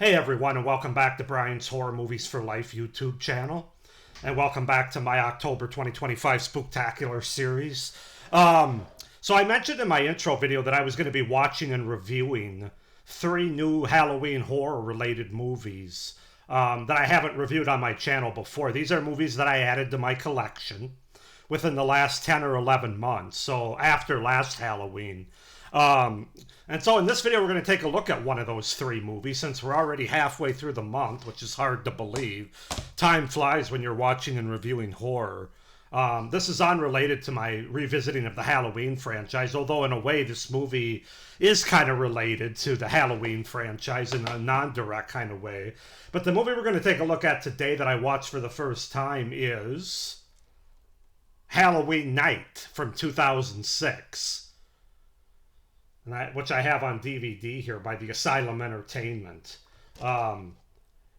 Hey everyone, and welcome back to Brian's Horror Movies for Life YouTube channel. And welcome back to my October 2025 Spooktacular series. So I mentioned in my intro video that I was going to be watching and reviewing 3 new Halloween horror-related movies that I haven't reviewed on my channel before. These are movies that I added to my collection within the last 10 or 11 months, so after last Halloween. And so in this video, we're going to take a look at one of those 3 movies since we're already halfway through the month, which is hard to believe. Time flies when you're watching and reviewing horror. This is unrelated to my revisiting of the Halloween franchise, although in a way this movie is kind of related to the Halloween franchise in a non-direct kind of way. But the movie we're going to take a look at today that I watched for the first time is Halloween Night from 2006. Which I have on DVD here by the Asylum Entertainment. Yeah,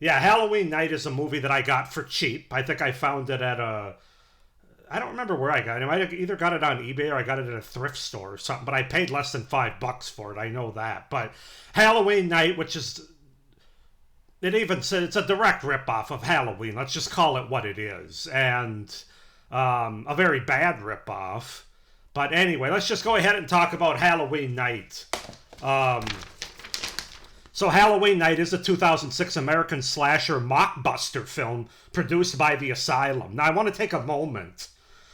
Halloween Night is a movie that I got for cheap. I think I found it at I don't remember where I got it. I either got it on eBay or I got it at a thrift store or something, but I paid less than $5 for it. I know that. But Halloween Night, which is, it even said it's a direct ripoff of Halloween. Let's just call it what it is. And a very bad ripoff. But anyway, let's just go ahead and talk about Halloween Night. So Halloween Night is a 2006 American slasher mockbuster film produced by the Asylum. Now I want to take a moment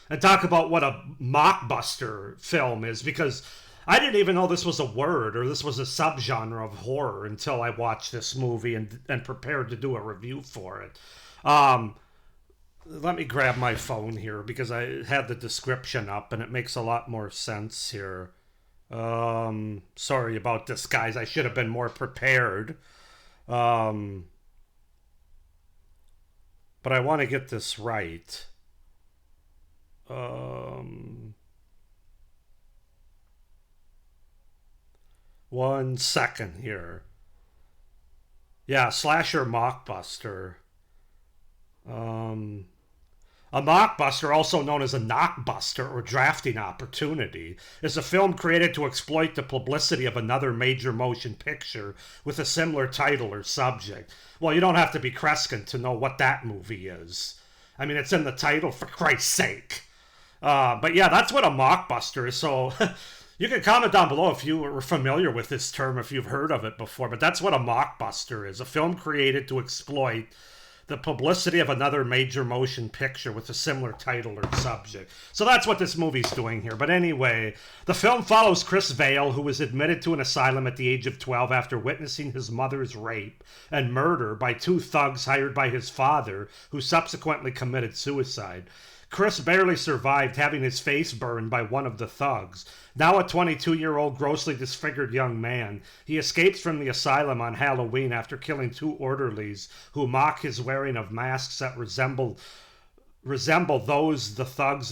and talk about what a mockbuster film is, because I didn't even know this was a word or this was a subgenre of horror until I watched this movie and prepared to do a review for it. Let me grab my phone here because I had the description up and it makes a lot more sense here. Sorry about this, guys. I should have been more prepared. But I want to get this right. 1 second here. Yeah, slasher mockbuster. A mockbuster, also known as a knockbuster or drafting opportunity, is a film created to exploit the publicity of another major motion picture with a similar title or subject. Well, you don't have to be Kreskin to know what that movie is. I mean, it's in the title, for Christ's sake. But yeah, that's what a mockbuster is. So you can comment down below if you were familiar with this term, if you've heard of it before. But that's what a mockbuster is, a film created to exploit the publicity of another major motion picture with a similar title or subject. So that's what this movie's doing here. But anyway, the film follows Chris Vale, who was admitted to an asylum at the age of 12 after witnessing his mother's rape and murder by 2 thugs hired by his father, who subsequently committed suicide. Chris barely survived, having his face burned by one of the thugs. Now a 22-year-old grossly disfigured young man, he escapes from the asylum on Halloween after killing 2 orderlies who mock his wearing of masks that resemble those the thugs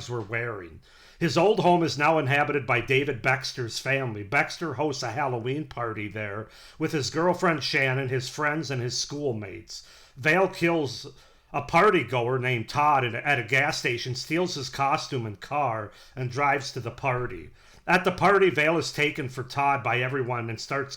were wearing. His old home is now inhabited by David Baxter's family. Baxter hosts a Halloween party there with his girlfriend Shannon, his friends, and his schoolmates. Vale kills a party-goer named Todd at a gas station, steals his costume and car, and drives to the party. At the party, Vale is taken for Todd by everyone and starts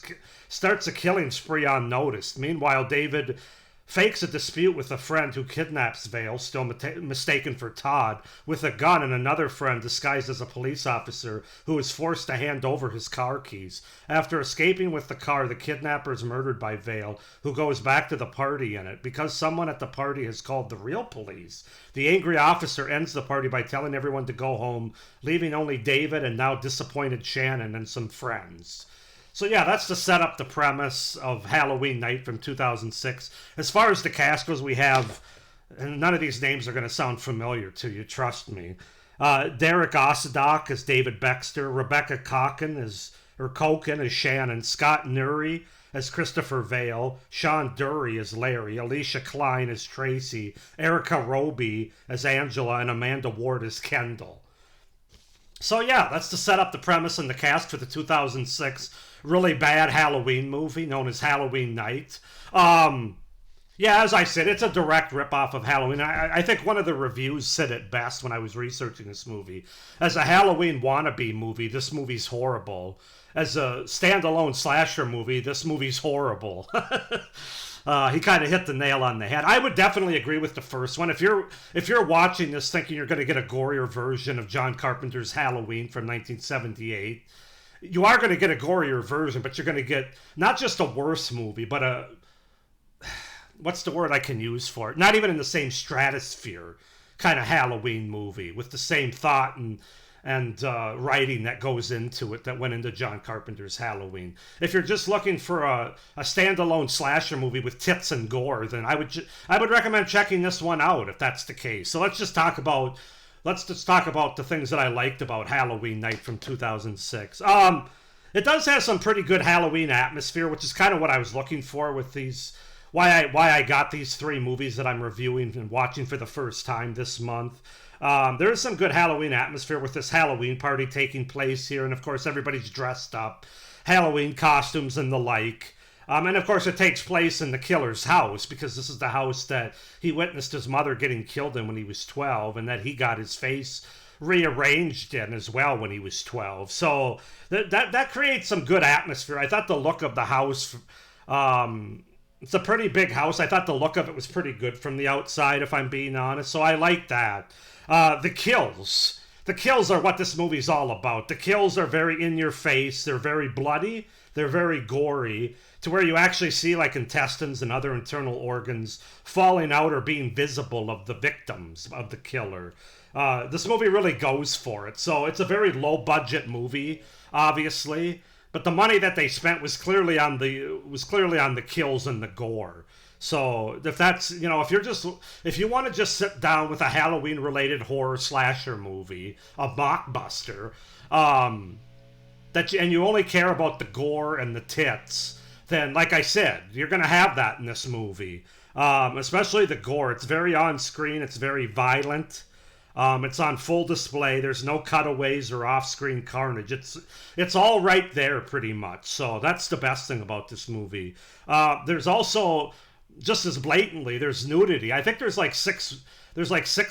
a killing spree unnoticed. Meanwhile, David fakes a dispute with a friend who kidnaps Vale, still mistaken for Todd, with a gun, and another friend disguised as a police officer who is forced to hand over his car keys. After escaping with the car, the kidnapper is murdered by Vale, who goes back to the party in it. Because someone at the party has called the real police, the angry officer ends the party by telling everyone to go home, leaving only David and now disappointed Shannon and some friends. So yeah, that's to set up the premise of Halloween Night from 2006. As far as the cast goes, we have, and none of these names are going to sound familiar to you, trust me. Derek Osadok as David Baxter, Rebecca Coken as Shannon, Scott Nuri as Christopher Vale, Sean Dury as Larry, Alicia Klein as Tracy, Erica Roby as Angela, and Amanda Ward as Kendall. So yeah, that's to set up the premise and the cast for the 2006 really bad Halloween movie known as Halloween Night. Yeah, as I said, it's a direct ripoff of Halloween. I think one of the reviews said it best when I was researching this movie. As a Halloween wannabe movie, this movie's horrible. as a standalone slasher movie, this movie's horrible. He kind of hit the nail on the head. I would definitely agree with the first one. If you're watching this thinking you're going to get a gorier version of John Carpenter's Halloween from 1978, you are going to get a gorier version, but you're going to get not just a worse movie, but a, what's the word I can use for it? Not even in the same stratosphere kind of Halloween movie with the same thought and writing that goes into it that went into John Carpenter's Halloween. If you're just looking for a standalone slasher movie with tits and gore, then I would recommend checking this one out if that's the case. So let's just talk about the things that I liked about Halloween Night from 2006. It does have some pretty good Halloween atmosphere, which is kind of what I was looking for with these. Why I got these three movies that I'm reviewing and watching for the first time this month. There is some good Halloween atmosphere with this Halloween party taking place here, and of course everybody's dressed up, Halloween costumes and the like. And of course it takes place in the killer's house, because this is the house that he witnessed his mother getting killed in when he was 12, and that he got his face rearranged in as well when he was 12. So that creates some good atmosphere. I thought the look of the house, it's a pretty big house. I thought the look of it was pretty good from the outside, if I'm being honest. So I like that. The kills. The kills are what this movie's all about. The kills are very in your face. They're very bloody. They're very gory, to where you actually see like intestines and other internal organs falling out or being visible of the victims of the killer. This movie really goes for it. So it's a very low budget movie, obviously, but the money that they spent was clearly on the kills and the gore. So if that's, if you want to just sit down with a Halloween related horror slasher movie, a mockbuster, and you only care about the gore and the tits, then like I said, you're going to have that in this movie. Especially the gore. It's very on screen. It's very violent. It's on full display. There's no cutaways or off-screen carnage. It's all right there pretty much. So that's the best thing about this movie. There's also, just as blatantly, there's nudity. I think there's like six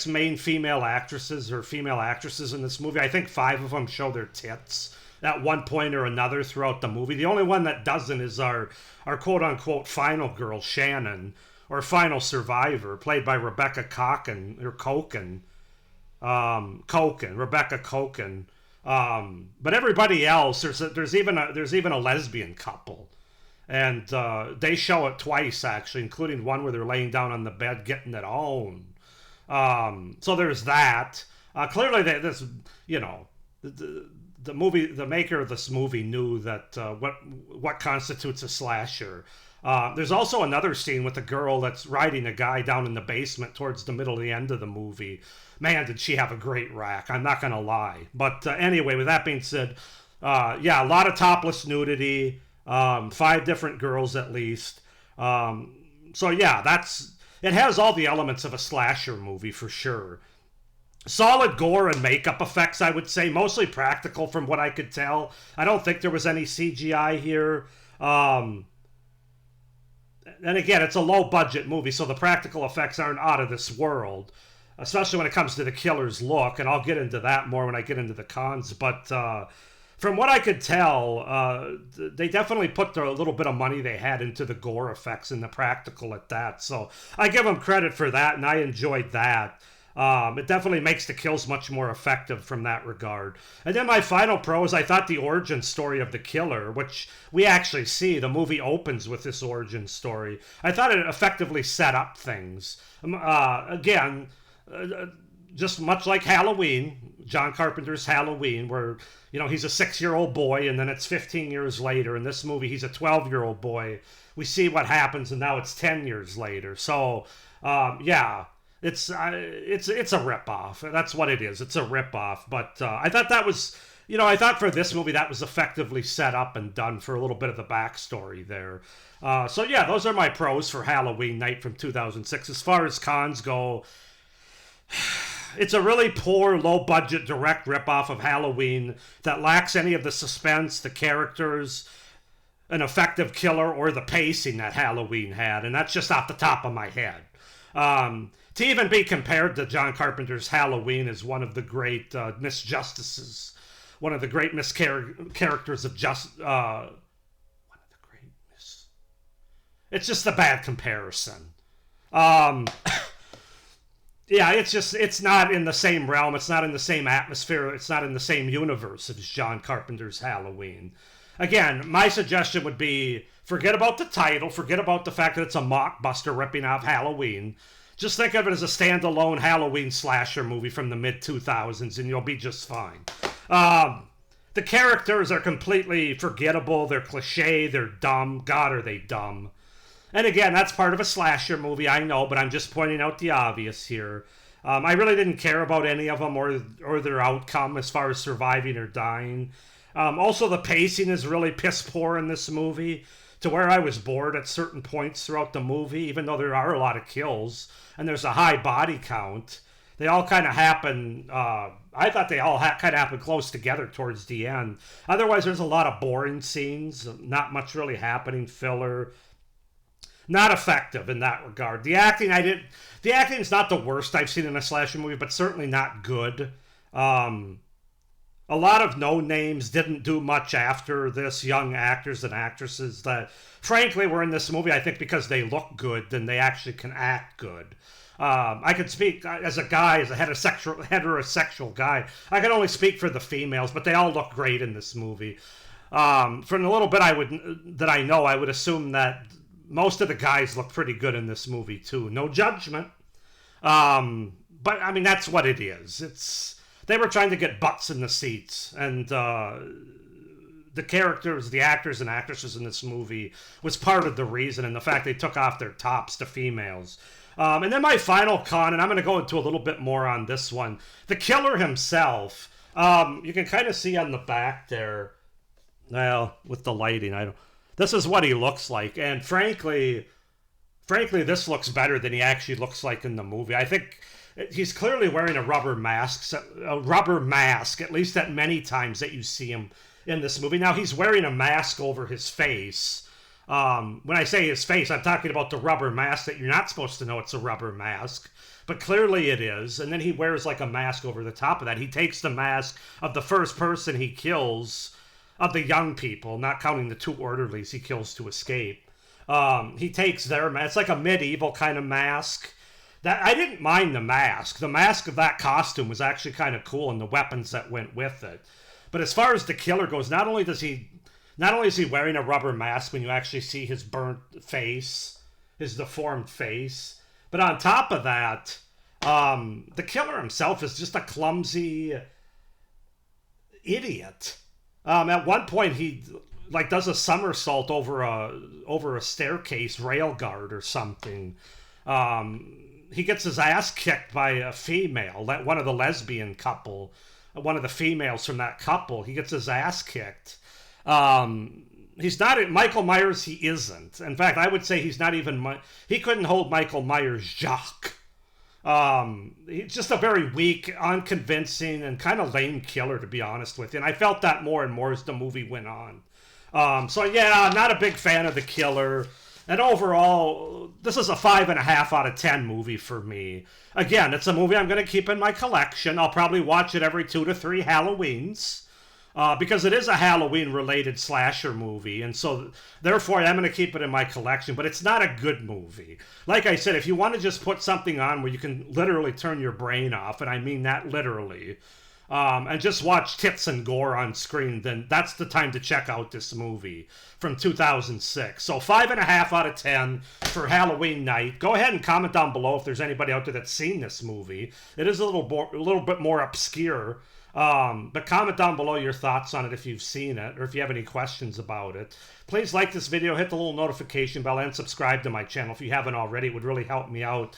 main female actresses in this movie. I think 5 of them show their tits at one point or another throughout the movie. The only one that doesn't is our quote-unquote final girl, Shannon, or final survivor, played by Rebecca Rebecca Kochen. But everybody else, there's even a lesbian couple. And they show it twice, actually, including one where they're laying down on the bed getting it on. So there's that. Clearly, the maker of this movie knew that what constitutes a slasher. There's also another scene with a girl that's riding a guy down in the basement towards the middle of the end of the movie. Man, did she have a great rack. I'm not going to lie. But anyway, with that being said, a lot of topless nudity. 5 different girls at least. So yeah, it has all the elements of a slasher movie for sure. Solid gore and makeup effects, I would say. Mostly practical from what I could tell. I don't think there was any CGI here. And again, it's a low-budget movie, so the practical effects aren't out of this world. Especially when it comes to the killer's look, and I'll get into that more when I get into the cons. But from what I could tell, they definitely put a little bit of money they had into the gore effects and the practical at that. So I give them credit for that, and I enjoyed that. It definitely makes the kills much more effective from that regard. And then my final pro is I thought the origin story of the killer, which we actually see, the movie opens with this origin story. I thought it effectively set up things. Again, just much like Halloween, John Carpenter's Halloween, where, he's a 6-year-old boy and then it's 15 years later. In this movie, he's a 12-year-old boy. We see what happens and now it's 10 years later. So, It's a ripoff. That's what it is. It's a ripoff. But I thought that was, I thought for this movie that was effectively set up and done for a little bit of the backstory there. So yeah, those are my pros for Halloween Night from 2006. As far as cons go, it's a really poor, low-budget, direct ripoff of Halloween that lacks any of the suspense, the characters, an effective killer, or the pacing that Halloween had. And that's just off the top of my head. To even be compared to John Carpenter's Halloween as one of the great misjustices one of the great characters of just one of the great It's just a bad comparison. Um, yeah, it's not in the same realm. It's not in the same atmosphere. It's not in the same universe as John Carpenter's Halloween. Again, my suggestion would be forget about the title, forget about the fact that it's a mockbuster ripping off Halloween. Just think of it as a standalone Halloween slasher movie from the mid-2000s, and you'll be just fine. The characters are completely forgettable. They're cliche. They're dumb. God, are they dumb. And again, that's part of a slasher movie, I know, but I'm just pointing out the obvious here. I really didn't care about any of them or their outcome as far as surviving or dying. Also, the pacing is really piss poor in this movie, to where I was bored at certain points throughout the movie, even though there are a lot of kills and there's a high body count. They all kind of happen, I thought they all kind of happened close together towards the end. Otherwise, there's a lot of boring scenes, not much really happening, filler. Not effective in that regard. The acting is not the worst I've seen in a slasher movie, but certainly not good. A lot of no names didn't do much after this, young actors and actresses that frankly were in this movie, I think, because they look good than they actually can act good. I could speak as a guy, as a heterosexual guy. I can only speak for the females, but they all look great in this movie. From the little bit I know, I would assume that most of the guys look pretty good in this movie too. No judgment, but I mean that's what it is. They were trying to get butts in the seats, and the characters, the actors and actresses in this movie was part of the reason, and the fact they took off their tops to females. And then my final con, and I'm going to go into a little bit more on this one. The killer himself, you can kind of see on the back there. Well, with the lighting, this is what he looks like, and frankly, this looks better than he actually looks like in the movie. I think he's clearly wearing a rubber mask, at least at many times that you see him in this movie. Now, he's wearing a mask over his face. When I say his face, I'm talking about the rubber mask that you're not supposed to know it's a rubber mask, but clearly it is. And then he wears like a mask over the top of that. He takes the mask of the first person he kills, of the young people, not counting the two orderlies he kills to escape. He takes their mask. It's like a medieval kind of mask. That I didn't mind the mask. The mask of that costume was actually kind of cool, and the weapons that went with it. But as far as the killer goes, not only is he wearing a rubber mask when you actually see his burnt face, his deformed face, but on top of that, the killer himself is just a clumsy idiot. At one point, he does a somersault over a staircase rail guard or something. He gets his ass kicked by a female, one of the lesbian couple, one of the females from that couple. He gets his ass kicked. He's not Michael Myers. He isn't. In fact, I would say he's not even. He couldn't hold Michael Myers' jock. He's just a very weak, unconvincing, and kind of lame killer, to be honest with you. And I felt that more and more as the movie went on. So yeah, I'm not a big fan of the killer. And overall, this is a 5.5 out of 10 movie for me. Again, it's a movie I'm going to keep in my collection. I'll probably watch it every 2 to 3 Halloweens. Because it is a Halloween-related slasher movie, and so therefore I'm going to keep it in my collection, but it's not a good movie. Like I said, if you want to just put something on where you can literally turn your brain off, and I mean that literally, and just watch tits and gore on screen, then that's the time to check out this movie from 2006. So 5.5 out of 10 for Halloween night. Go ahead and comment down below if there's anybody out there that's seen this movie. It is a little bit more obscure. But comment down below your thoughts on it if you've seen it, or if you have any questions about it. Please like this video, hit the little notification bell, and subscribe to my channel if you haven't already. It would really help me out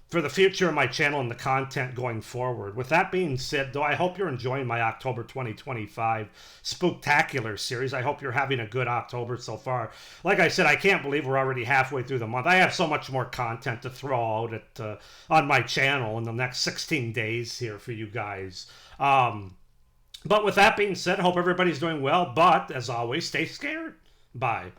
for the future of my channel and the content going forward. With that being said, though, I hope you're enjoying my October 2025 Spooktacular series. I hope you're having a good October so far. Like I said, I can't believe we're already halfway through the month. I have so much more content to throw out on my channel in the next 16 days here for you guys. But with that being said, I hope everybody's doing well. But, as always, stay scared. Bye.